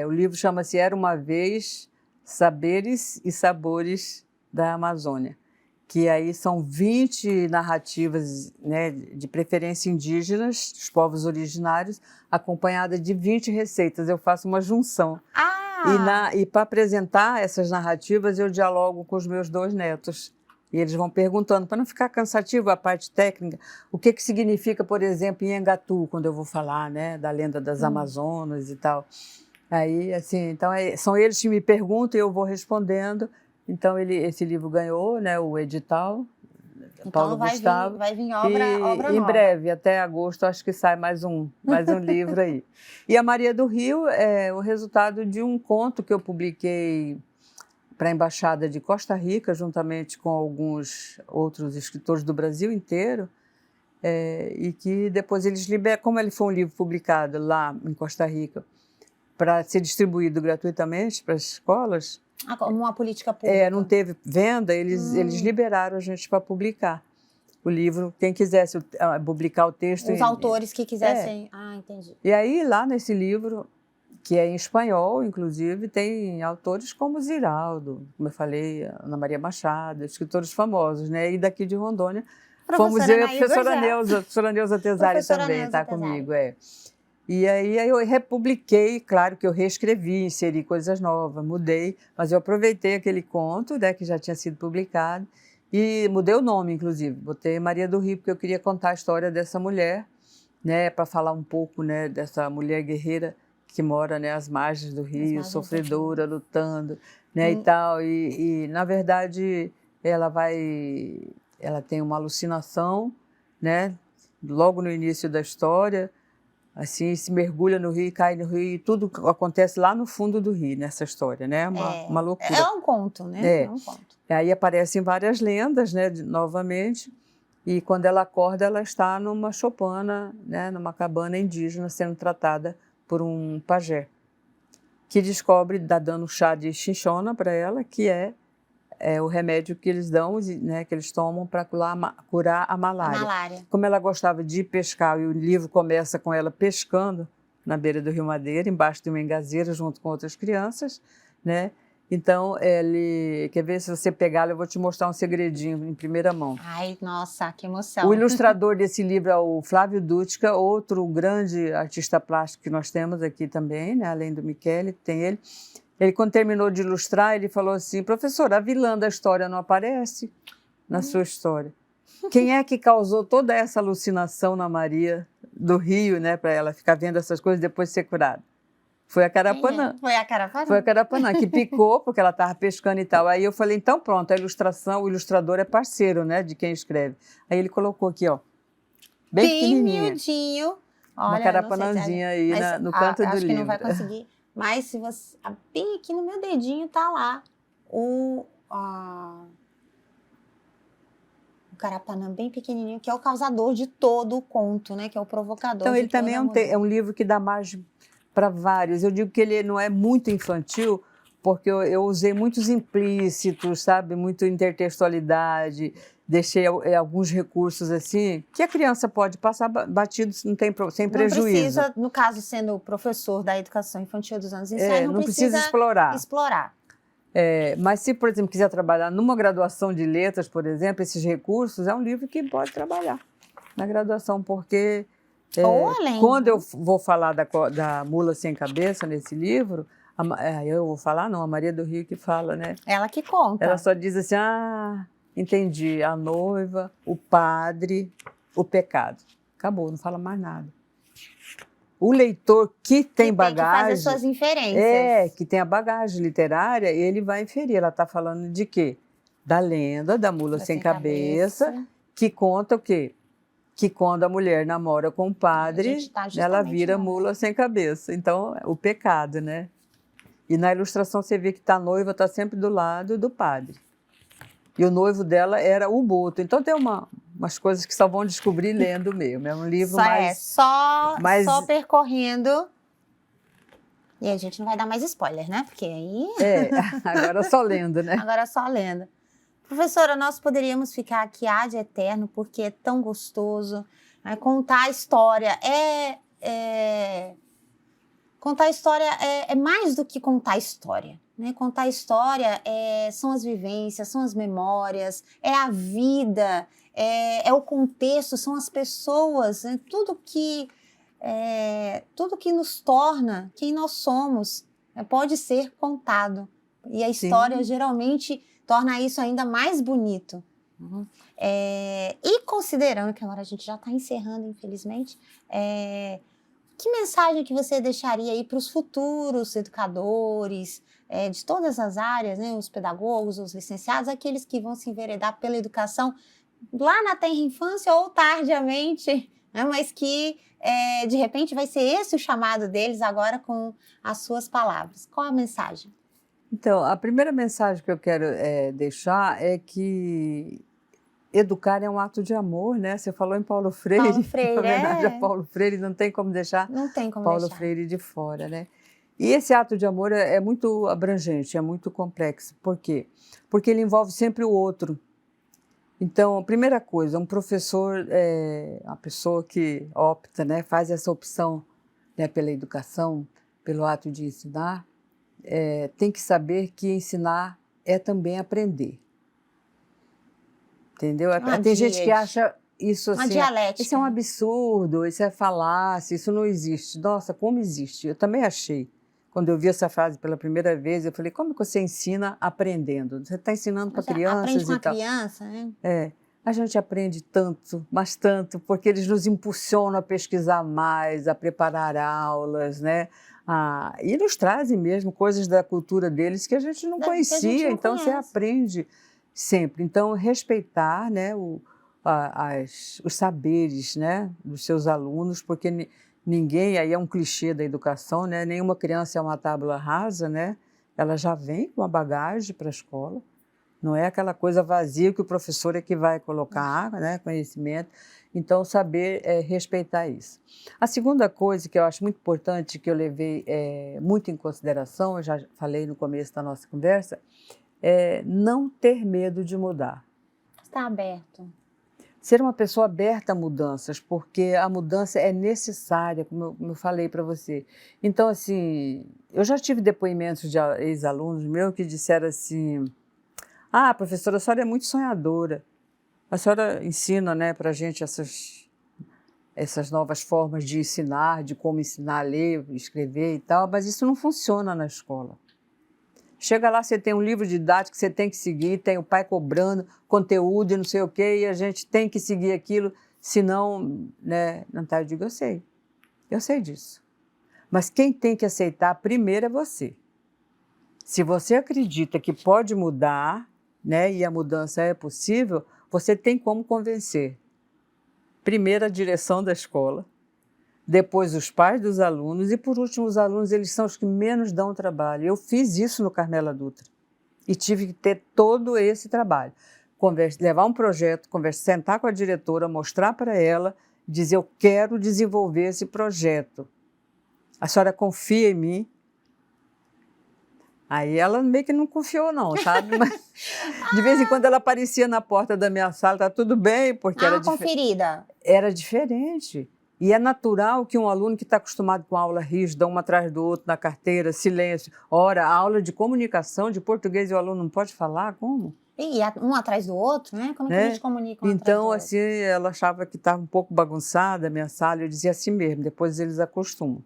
o livro chama-se Era Uma Vez, Saberes e Sabores da Amazônia, que aí são 20 narrativas, né, de preferência indígenas, dos povos originários, acompanhada de 20 receitas. Eu faço uma junção. E para apresentar essas narrativas, eu dialogo com os meus 2 netos. E eles vão perguntando, para não ficar cansativo a parte técnica, o que significa, por exemplo, Nhangatu, quando eu vou falar, né, da lenda das Amazonas e tal. Aí, assim, então são eles que me perguntam e eu vou respondendo. Então, esse livro ganhou, né, o edital, então, Paulo Gustavo. Vai vir obra nova. Em breve, até agosto, acho que sai mais um livro aí. E a Maria do Rio é o resultado de um conto que eu publiquei para a Embaixada de Costa Rica, juntamente com alguns outros escritores do Brasil inteiro, e que depois eles liberam, como ele foi um livro publicado lá em Costa Rica, para ser distribuído gratuitamente para as escolas. Como uma política pública. Não teve venda, eles liberaram a gente para publicar o livro. Quem quisesse publicar o texto. Os autores que quisessem. Entendi. E aí, lá nesse livro, que é em espanhol, inclusive, tem autores como Ziraldo, como eu falei, Ana Maria Machado, escritores famosos, né? E daqui de Rondônia, fomos eu e a professora Neuza Tesari também, está comigo. E aí eu republiquei, claro que eu reescrevi, inseri coisas novas, mudei, mas eu aproveitei aquele conto, né, que já tinha sido publicado, e mudei o nome, inclusive. Botei Maria do Rio, porque eu queria contar a história dessa mulher, né, para falar um pouco, né, dessa mulher guerreira que mora, né, às margens do rio, sofredora, lutando, né, e tal. E, na verdade, ela tem uma alucinação, né, logo no início da história, assim, se mergulha no rio e cai no rio, e tudo acontece lá no fundo do rio, nessa história, né? Uma loucura. É um conto, né? É um conto. Aí aparecem várias lendas, né, novamente, e quando ela acorda, ela está numa choupana, né, numa cabana indígena, sendo tratada por um pajé, que dá dando chá de chinchona para ela, que é é o remédio que eles dão, né, que eles tomam para curar a A malária. malária. Como ela gostava de pescar, e o livro começa com ela pescando na beira do Rio Madeira, embaixo de uma engazeira, junto com outras crianças, né? Então, ele... Quer ver, se você pegar, eu vou te mostrar um segredinho em primeira mão. Ai, nossa, que emoção. O ilustrador desse livro é o Flávio Dutka, outro grande artista plástico que nós temos aqui também, né? Além do Michele, tem ele. Ele, quando terminou de ilustrar, ele falou assim: professor, a vilã da história não aparece na sua história. Quem é que causou toda essa alucinação na Maria do Rio, né? Para ela ficar vendo essas coisas e depois ser curada? Foi a Carapanã. Foi a Carapanã? Foi a Carapanã, que picou, porque ela estava pescando e tal. Aí eu falei, então pronto, a ilustração, o ilustrador é parceiro, né, de quem escreve. Aí ele colocou aqui, ó, bem pequenininha. miudinho. Olha, Uma carapanãzinha aí no canto do livro. Acho que não vai conseguir. Mas se você... Bem aqui no meu dedinho tá lá o Carapanã bem pequenininho, que é o causador de todo o conto, né? Que é o provocador. Então ele também é um livro que dá margem para vários. Eu digo que ele não é muito infantil, porque eu usei muitos implícitos, sabe? Muito intertextualidade, deixei alguns recursos assim, que a criança pode passar batido sem prejuízo. Não precisa, no caso, sendo professor da educação infantil dos anos iniciais, não precisa explorar. Mas se, por exemplo, quiser trabalhar numa graduação de letras, por exemplo, esses recursos, é um livro que pode trabalhar na graduação, porque... Ou além. Quando eu vou falar da Mula Sem Cabeça nesse livro, eu vou falar, não, a Maria do Rio que fala, né? Ela que conta. Ela só diz assim, entendi, a noiva, o padre, o pecado. Acabou, não fala mais nada. O leitor que tem bagagem... Tem que fazer suas inferências. Que tem a bagagem literária, ele vai inferir. Ela está falando de quê? Da lenda da Mula Sem Cabeça, que conta o quê? Que quando a mulher namora com o padre, ela vira mula sem cabeça. Então, o pecado, né? E na ilustração você vê que a noiva está sempre do lado do padre. E o noivo dela era o Boto. Então tem umas coisas que só vão descobrir lendo mesmo. É um livro só percorrendo. E a gente não vai dar mais spoiler, né? Porque aí... agora só lendo, né? Agora só lendo. Professora, nós poderíamos ficar aqui ad eterno, porque é tão gostoso, né? Contar a história contar a história é mais do que contar a história, né? Contar a história são as vivências, são as memórias, é a vida, é o contexto, são as pessoas, né? Tudo que nos torna quem nós somos pode ser contado. E a história geralmente torna isso ainda mais bonito. Uhum. E considerando que agora a gente já está encerrando, infelizmente, que mensagem que você deixaria aí para os futuros educadores de todas as áreas, né, os pedagogos, os licenciados, aqueles que vão se enveredar pela educação lá na tenra infância ou tardiamente, né, mas que de repente vai ser esse o chamado deles agora com as suas palavras. Qual a mensagem? Então, a primeira mensagem que eu quero deixar é que educar é um ato de amor, né? Você falou em Paulo Freire. Paulo Freire, homenagem a Paulo Freire, não tem como deixar Paulo Freire de fora, né? E esse ato de amor é muito abrangente, é muito complexo. Por quê? Porque ele envolve sempre o outro. Então, a primeira coisa, um professor, uma pessoa que opta, né, faz essa opção, né, pela educação, pelo ato de ensinar, tem que saber que ensinar é também aprender. Entendeu? Tem gente que acha isso assim, isso é um absurdo, isso é falácia, isso não existe. Nossa, como existe? Eu também achei. Quando eu vi essa frase pela primeira vez, eu falei, como que você ensina aprendendo? Você está ensinando para crianças aprende com e tal. Criança, né? A gente aprende tanto, mas tanto, porque eles nos impulsionam a pesquisar mais, a preparar aulas, né? E nos trazem mesmo coisas da cultura deles que a gente não conhecia, então você aprende sempre. Então, respeitar, né, os saberes, né, dos seus alunos, porque ninguém, aí é um clichê da educação, né, nenhuma criança é uma tábua rasa, né, ela já vem com uma bagagem para a escola, não é aquela coisa vazia que o professor é que vai colocar, né, conhecimento. Então, saber respeitar isso. A segunda coisa que eu acho muito importante, que eu levei muito em consideração, eu já falei no começo da nossa conversa, não ter medo de mudar. Está aberto. Ser uma pessoa aberta a mudanças, porque a mudança é necessária, como eu falei para você. Então, assim, eu já tive depoimentos de ex-alunos meus que disseram assim: ah, professora, a senhora é muito sonhadora. A senhora ensina, né, para a gente essas novas formas de ensinar, de como ensinar a ler, escrever e tal, mas isso não funciona na escola. Chega lá, você tem um livro didático que você tem que seguir, tem o pai cobrando conteúdo e não sei o quê, e a gente tem que seguir aquilo, senão, né, não tá, eu digo, eu sei disso. Mas quem tem que aceitar primeiro é você. Se você acredita que pode mudar, né, e a mudança é possível, você tem como convencer. Primeiro a direção da escola, depois os pais dos alunos e, por último, os alunos, eles são os que menos dão trabalho. Eu fiz isso no Carmela Dutra e tive que ter todo esse trabalho. Levar um projeto, sentar com a diretora, mostrar para ela, dizer, eu quero desenvolver esse projeto. A senhora confia em mim? Aí ela meio que não confiou não, sabe? Mas, de vez em quando ela aparecia na porta da minha sala, tá tudo bem, porque conferida. Era diferente. E é natural que um aluno que está acostumado com aula rígida, um atrás do outro, na carteira, silêncio, ora, aula de comunicação, de português, e o aluno não pode falar, como? E um atrás do outro, né? Como é que a gente comunica um atrás do Então, outro? assim, ela achava que estava um pouco bagunçada a minha sala, eu dizia assim mesmo, depois eles acostumam.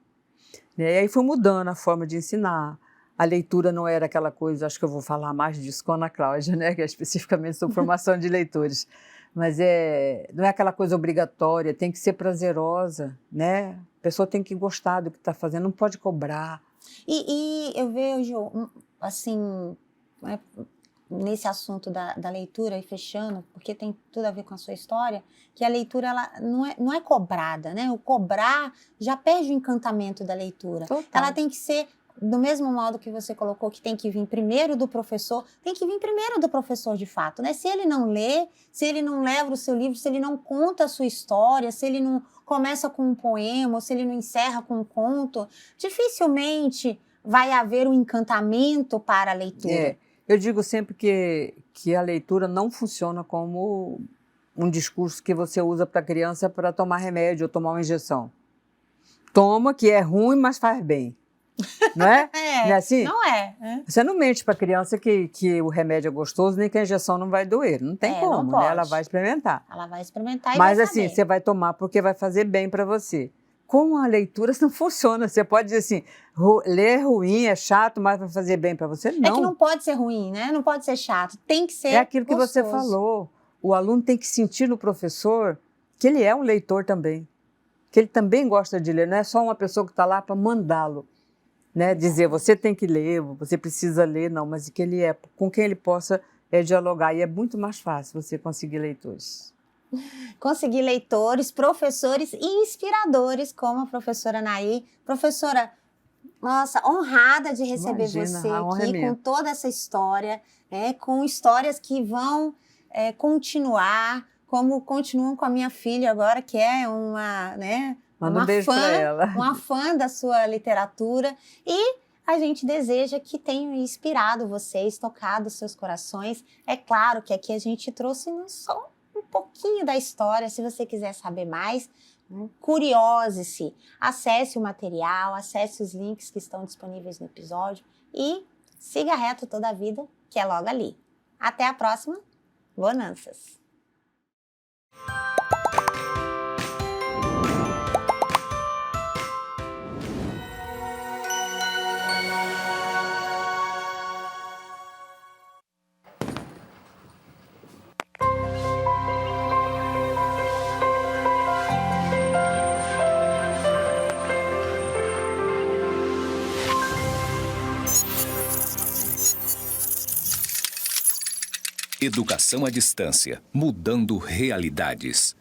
E aí foi mudando a forma de ensinar. A leitura não era aquela coisa, acho que eu vou falar mais disso com a Ana Cláudia, né? Que é especificamente sobre formação de leitores. Mas não é aquela coisa obrigatória, tem que ser prazerosa, né? A pessoa tem que gostar do que está fazendo, não pode cobrar. E eu vejo, assim, né, nesse assunto da leitura, e fechando, porque tem tudo a ver com a sua história, que a leitura ela não é cobrada, né? O cobrar já perde o encantamento da leitura. Total. Ela tem que ser do mesmo modo que você colocou, que tem que vir primeiro do professor, tem que vir primeiro do professor de fato, né? Se ele não lê, se ele não leva o seu livro, se ele não conta a sua história, se ele não começa com um poema, ou se ele não encerra com um conto, dificilmente vai haver um encantamento para a leitura. Eu digo sempre que a leitura não funciona como um discurso que você usa para a criança para tomar remédio ou tomar uma injeção. Toma, que é ruim, mas faz bem. Não é? Não é assim? Não é. Você não mente para a criança que o remédio é gostoso, nem que a injeção não vai doer. Não tem como, não pode. né? Ela vai experimentar. Ela vai experimentar e Mas vai assim, saber. você vai tomar porque vai fazer bem para você. Com a leitura isso não funciona. Você pode dizer assim, ler é ruim, é chato, mas vai fazer bem para você? Não. É que não pode ser ruim, né? Não pode ser chato. Tem que ser É aquilo que gostoso. você falou. O aluno tem que sentir no professor que ele é um leitor também. Que ele também gosta de ler. Não é só uma pessoa que está lá para mandá-lo. Né, dizer, você tem que ler, você precisa ler, não, mas que ele com quem ele possa dialogar. E é muito mais fácil você conseguir leitores. Conseguir leitores, professores e inspiradores, como a professora Nair. Professora, nossa, honrada de receber você aqui com toda essa história, né, com histórias que vão continuar, como continuam com a minha filha agora, que é uma, né, Manda um beijo para ela. Uma fã da sua literatura, e a gente deseja que tenham inspirado vocês, tocado seus corações. É claro que aqui a gente trouxe só um pouquinho da história. Se você quiser saber mais, curiose-se, acesse o material, acesse os links que estão disponíveis no episódio e siga reto toda a vida, que é logo ali. Até a próxima, bonanças! Educação à distância, mudando realidades.